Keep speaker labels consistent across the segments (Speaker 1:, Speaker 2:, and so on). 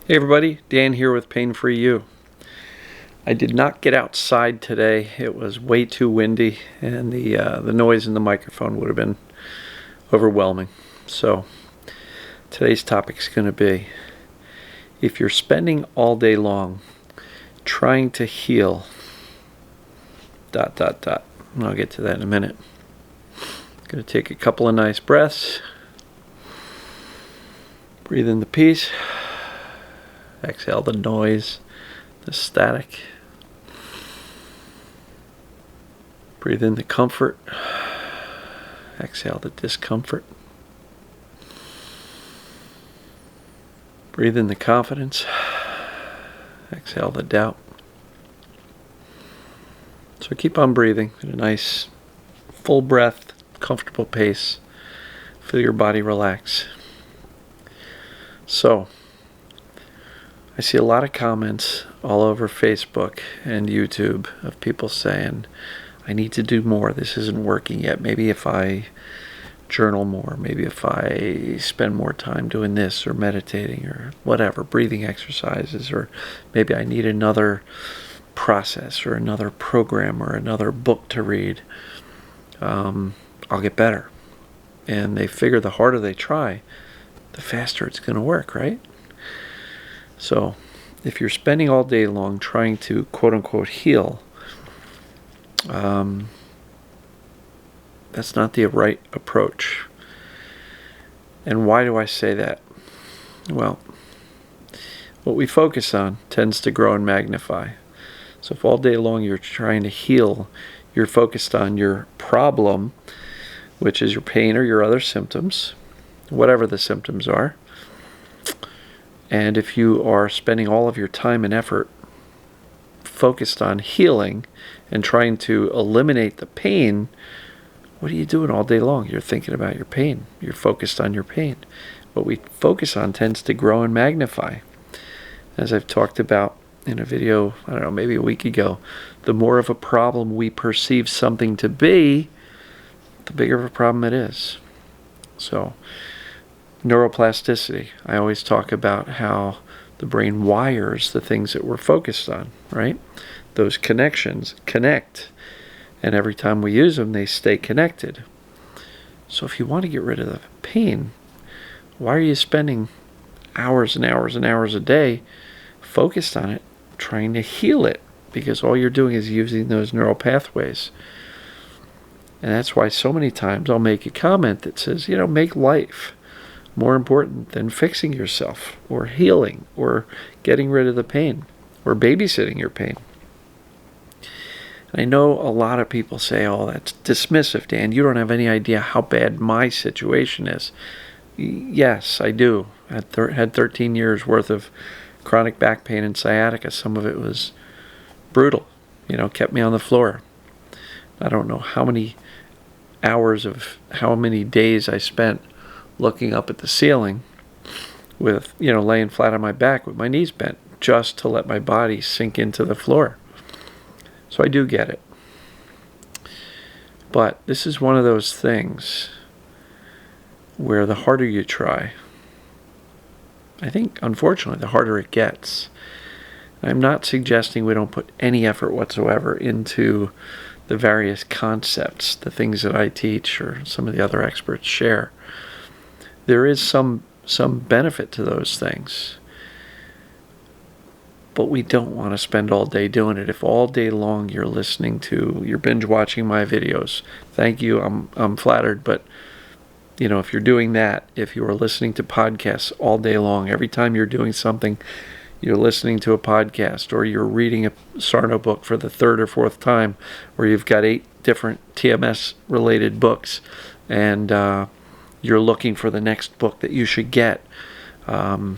Speaker 1: Hey everybody, Dan here with Pain Free You. I did not get outside today. It was way too windy and the noise in the microphone would have been overwhelming. So today's topic is going to be, if you're spending all day long trying to heal ... And I'll get to that in a minute. Going to take a couple of nice breaths. Breathe in the peace. Exhale the noise, the static. Breathe in the comfort. Exhale the discomfort. Breathe in the confidence. Exhale the doubt. So keep on breathing at a nice full breath, comfortable pace. Feel your body relax. So I see a lot of comments all over Facebook and YouTube of people saying, I need to do more. This isn't working yet. Maybe if I journal more, maybe if I spend more time doing this or meditating or whatever, breathing exercises, or maybe I need another process or another program or another book to read, I'll get better. And they figure the harder they try, the faster it's going to work, right? So if you're spending all day long trying to quote-unquote heal, that's not the right approach. And why do I say that? Well, what we focus on tends to grow and magnify. So if all day long you're trying to heal, you're focused on your problem, which is your pain or your other symptoms, whatever the symptoms are. And if you are spending all of your time and effort focused on healing and trying to eliminate the pain, what are you doing all day long? You're thinking about your pain. You're focused on your pain. What we focus on tends to grow and magnify. As I've talked about in a video, I don't know, maybe a week ago, the more of a problem we perceive something to be, the bigger of a problem it is. So neuroplasticity. I always talk about how the brain wires the things that we're focused on, right? Those connections connect, and every time we use them, they stay connected. So if you want to get rid of the pain, why are you spending hours and hours and hours a day focused on it, trying to heal it? Because all you're doing is using those neural pathways. And that's why so many times I'll make a comment that says, make life more important than fixing yourself or healing or getting rid of the pain or babysitting your pain. And I know a lot of people say, oh, that's dismissive, Dan. You don't have any idea how bad my situation is. Yes, I do. I had 13 years worth of chronic back pain and sciatica. Some of it was brutal, kept me on the floor. I don't know how many hours of how many days I spent looking up at the ceiling with, laying flat on my back with my knees bent just to let my body sink into the floor. So I do get it. But this is one of those things where the harder you try, I think, unfortunately, the harder it gets. I'm not suggesting we don't put any effort whatsoever into the various concepts, the things that I teach or some of the other experts share. There is some benefit to those things. But we don't want to spend all day doing it. If all day long you're binge watching my videos, thank you, I'm flattered, but if you're doing that, if you are listening to podcasts all day long, every time you're doing something, you're listening to a podcast, or you're reading a Sarno book for the third or fourth time, or you've got 8 different TMS-related books, and you're looking for the next book that you should get, and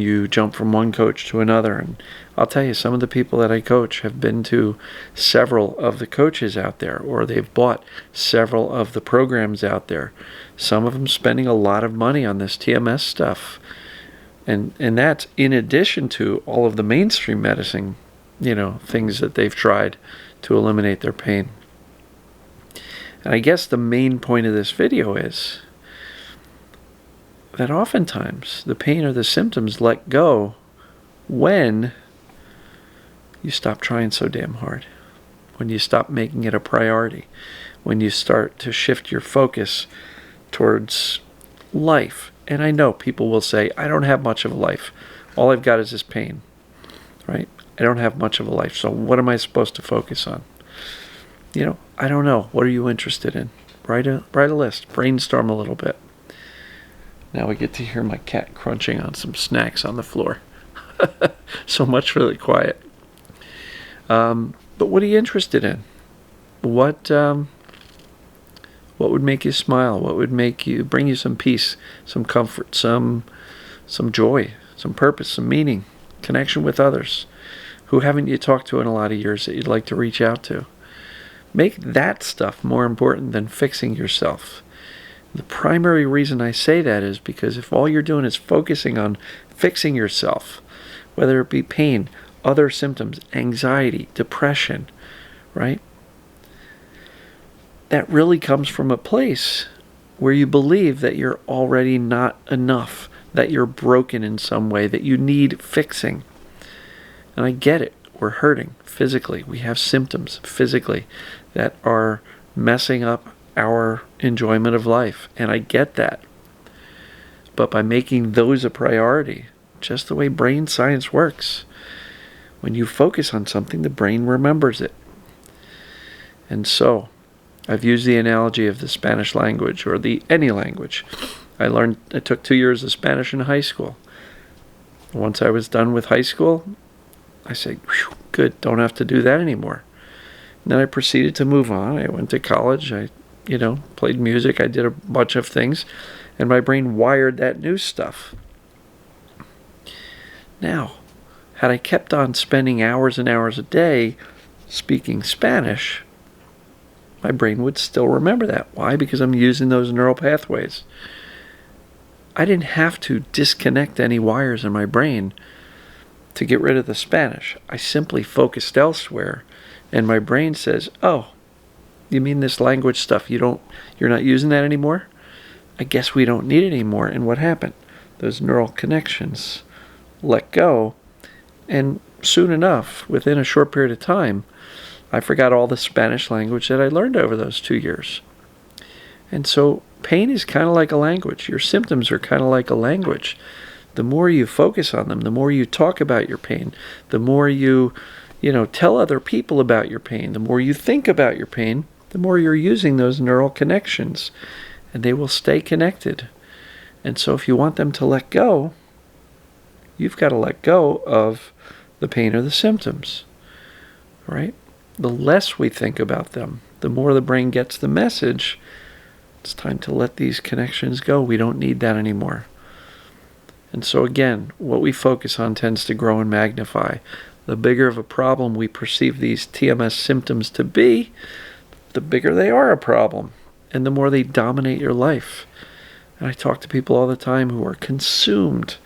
Speaker 1: you jump from one coach to another. And I'll tell you, some of the people that I coach have been to several of the coaches out there, or they've bought several of the programs out there. Some of them spending a lot of money on this TMS stuff. And that's in addition to all of the mainstream medicine, things that they've tried to eliminate their pain. And I guess the main point of this video is, that oftentimes the pain or the symptoms let go when you stop trying so damn hard, when you stop making it a priority, when you start to shift your focus towards life. And I know people will say, I don't have much of a life. All I've got is this pain, right? I don't have much of a life. So what am I supposed to focus on? I don't know. What are you interested in? Write a list. Brainstorm a little bit. Now we get to hear my cat crunching on some snacks on the floor. So much for the quiet. But what are you interested in? What would make you smile? What would bring you some peace, some comfort, some joy, some purpose, some meaning, connection with others? Who haven't you talked to in a lot of years that you'd like to reach out to? Make that stuff more important than fixing yourself. The primary reason I say that is because if all you're doing is focusing on fixing yourself, whether it be pain, other symptoms, anxiety, depression, right? That really comes from a place where you believe that you're already not enough, that you're broken in some way, that you need fixing. And I get it. We're hurting physically. We have symptoms physically that are messing up our enjoyment of life. And I get that. But by making those a priority, just the way brain science works, when you focus on something, the brain remembers it. And so, I've used the analogy of the Spanish language or any language. I took 2 years of Spanish in high school. Once I was done with high school, I said, good, don't have to do that anymore. And then I proceeded to move on. I went to college. I, played music. I did a bunch of things. And my brain wired that new stuff. Now, had I kept on spending hours and hours a day speaking Spanish, my brain would still remember that. Why? Because I'm using those neural pathways. I didn't have to disconnect any wires in my brain to get rid of the Spanish. I simply focused elsewhere, and my brain says, oh, you mean this language stuff, you're not using that anymore? I guess we don't need it anymore. And what happened? Those neural connections let go, and soon enough, within a short period of time, I forgot all the Spanish language that I learned over those 2 years. And so pain is kind of like a language. Your symptoms are kind of like a language. The more you focus on them, the more you talk about your pain, the more you tell other people about your pain, the more you think about your pain, the more you're using those neural connections, and they will stay connected. And so if you want them to let go, you've got to let go of the pain or the symptoms, right? The less we think about them, the more the brain gets the message, it's time to let these connections go. We don't need that anymore. And so again, what we focus on tends to grow and magnify. The bigger of a problem we perceive these TMS symptoms to be, the bigger they are a problem, and the more they dominate your life. And I talk to people all the time who are consumed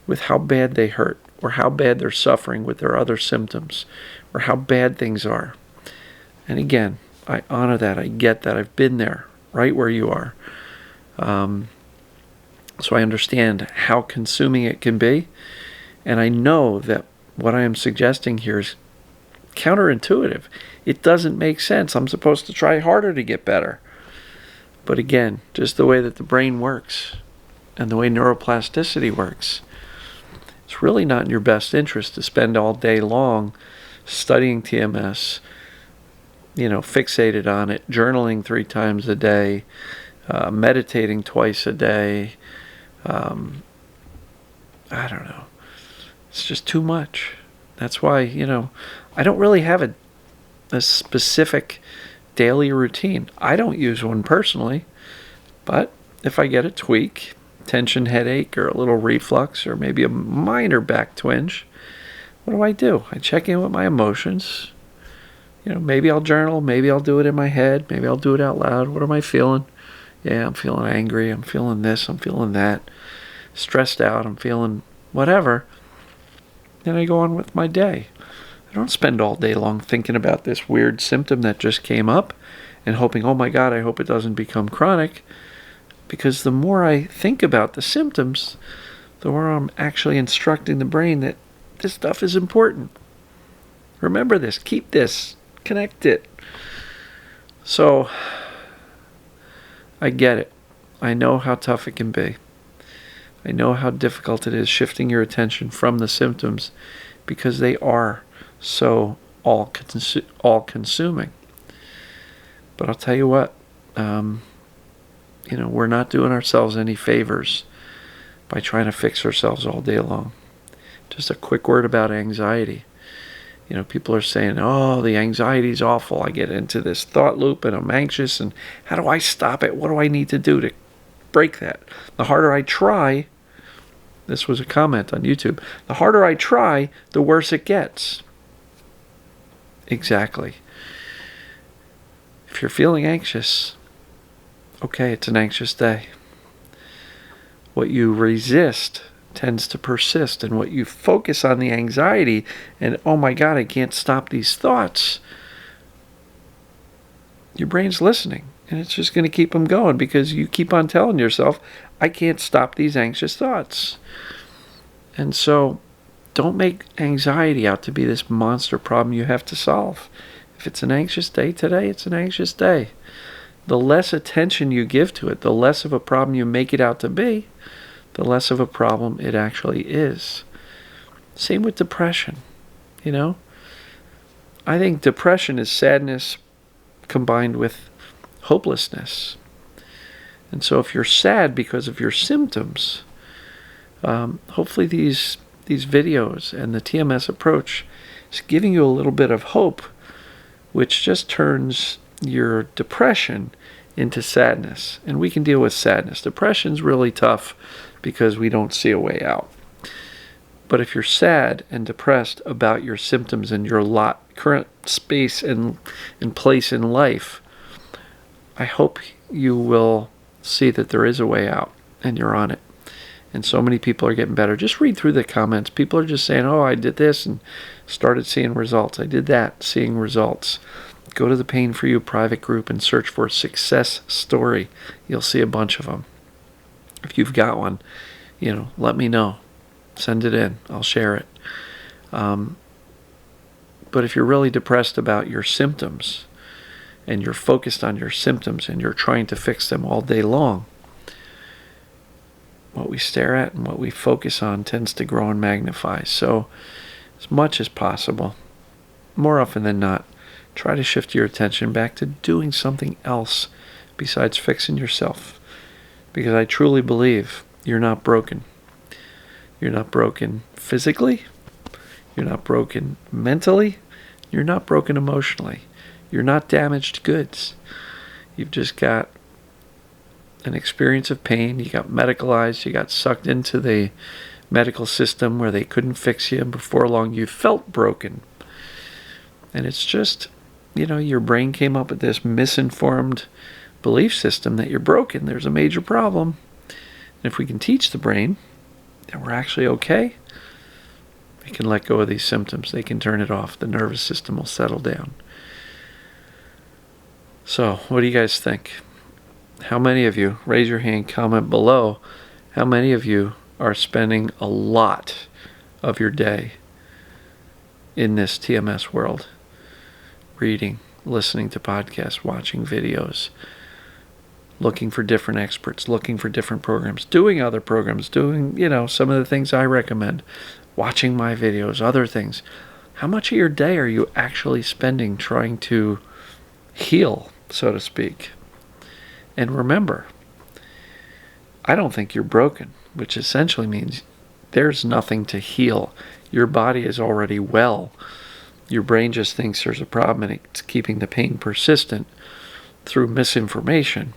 Speaker 1: with how bad they hurt, or how bad they're suffering with their other symptoms, or how bad things are. And again, I honor that. I get that. I've been there, right where you are. So I understand how consuming it can be. And I know that what I am suggesting here is counterintuitive. It doesn't make sense. I'm supposed to try harder to get better. But again, just the way that the brain works and the way neuroplasticity works, it's really not in your best interest to spend all day long studying TMS, fixated on it, journaling 3 times a day, meditating twice a day. I don't know. It's just too much. That's why, I don't really have a specific daily routine. I don't use one personally, but if I get a tweak, tension headache or a little reflux or maybe a minor back twinge, what do? I check in with my emotions. Maybe I'll journal, maybe I'll do it in my head, maybe I'll do it out loud. What am I feeling? Yeah, I'm feeling angry, I'm feeling this, I'm feeling that, stressed out, I'm feeling whatever. Then I go on with my day. I don't spend all day long thinking about this weird symptom that just came up and hoping, oh my God, I hope it doesn't become chronic, Because the more I think about the symptoms, the more I'm actually instructing the brain that this stuff is important. Remember this, keep this, connect it. So, I get it. I know how tough it can be. I know how difficult it is shifting your attention from the symptoms because they are so all-consuming. But I'll tell you what, we're not doing ourselves any favors by trying to fix ourselves all day long. Just a quick word about anxiety. People are saying, oh, the anxiety is awful. I get into this thought loop and I'm anxious, and how do I stop it? What do I need to do to break that? The harder I try, this was a comment on YouTube, the harder I try, the worse it gets. Exactly. If you're feeling anxious, okay, it's an anxious day. What you resist tends to persist, and what you focus on the anxiety and, oh my God, I can't stop these thoughts, your brain's listening, and it's just going to keep them going because you keep on telling yourself, I can't stop these anxious thoughts. And so don't make anxiety out to be this monster problem you have to solve. If it's an anxious day today, it's an anxious day. The less attention you give to it, the less of a problem you make it out to be, the less of a problem it actually is. Same with depression. I think depression is sadness combined with hopelessness. And so if you're sad because of your symptoms, hopefully these videos and the TMS approach is giving you a little bit of hope, which just turns your depression into sadness. And we can deal with sadness. Depression's really tough because we don't see a way out. But if you're sad and depressed about your symptoms and your current space and place in life, I hope you will see that there is a way out and you're on it. And so many people are getting better. Just read through the comments. People are just saying, oh, I did this and started seeing results. I did that, seeing results. Go to the Pain For You private group and search for success story. You'll see a bunch of them. If you've got one, let me know. Send it in. I'll share it. But if you're really depressed about your symptoms and you're focused on your symptoms and you're trying to fix them all day long, what we stare at and what we focus on tends to grow and magnify. So as much as possible, more often than not, try to shift your attention back to doing something else besides fixing yourself. Because I truly believe you're not broken. You're not broken physically. You're not broken mentally. You're not broken emotionally. You're not damaged goods. You've just got an experience of pain. You got medicalized. You got sucked into the medical system where they couldn't fix you. And before long, you felt broken. And it's just, your brain came up with this misinformed belief system that you're broken. There's a major problem. And if we can teach the brain that we're actually okay, we can let go of these symptoms. They can turn it off. The nervous system will settle down. So, what do you guys think? How many of you, raise your hand, comment below, how many of you are spending a lot of your day in this TMS world? Reading, listening to podcasts, watching videos, looking for different experts, looking for different programs, doing other programs, doing, some of the things I recommend, watching my videos, other things. How much of your day are you actually spending trying to heal, so to speak? And remember, I don't think you're broken, which essentially means there's nothing to heal. Your body is already well. Your brain just thinks there's a problem and it's keeping the pain persistent through misinformation.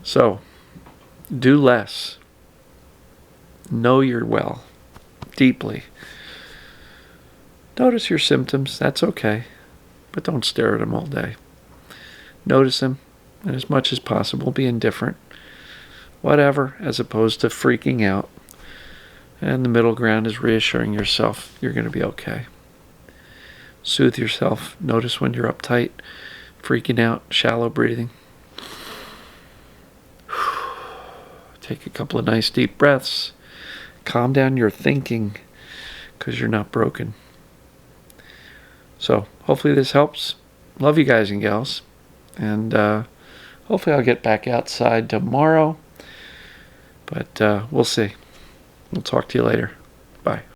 Speaker 1: So, do less. Know you're well, deeply. Notice your symptoms, that's okay, but don't stare at them all day. Notice them, and as much as possible, be indifferent. Whatever, as opposed to freaking out. And the middle ground is reassuring yourself you're going to be okay. Soothe yourself. Notice when you're uptight, freaking out, shallow breathing. Take a couple of nice deep breaths. Calm down your thinking, because you're not broken. So hopefully this helps. Love you guys and gals. And hopefully I'll get back outside tomorrow. But we'll see. We'll talk to you later. Bye.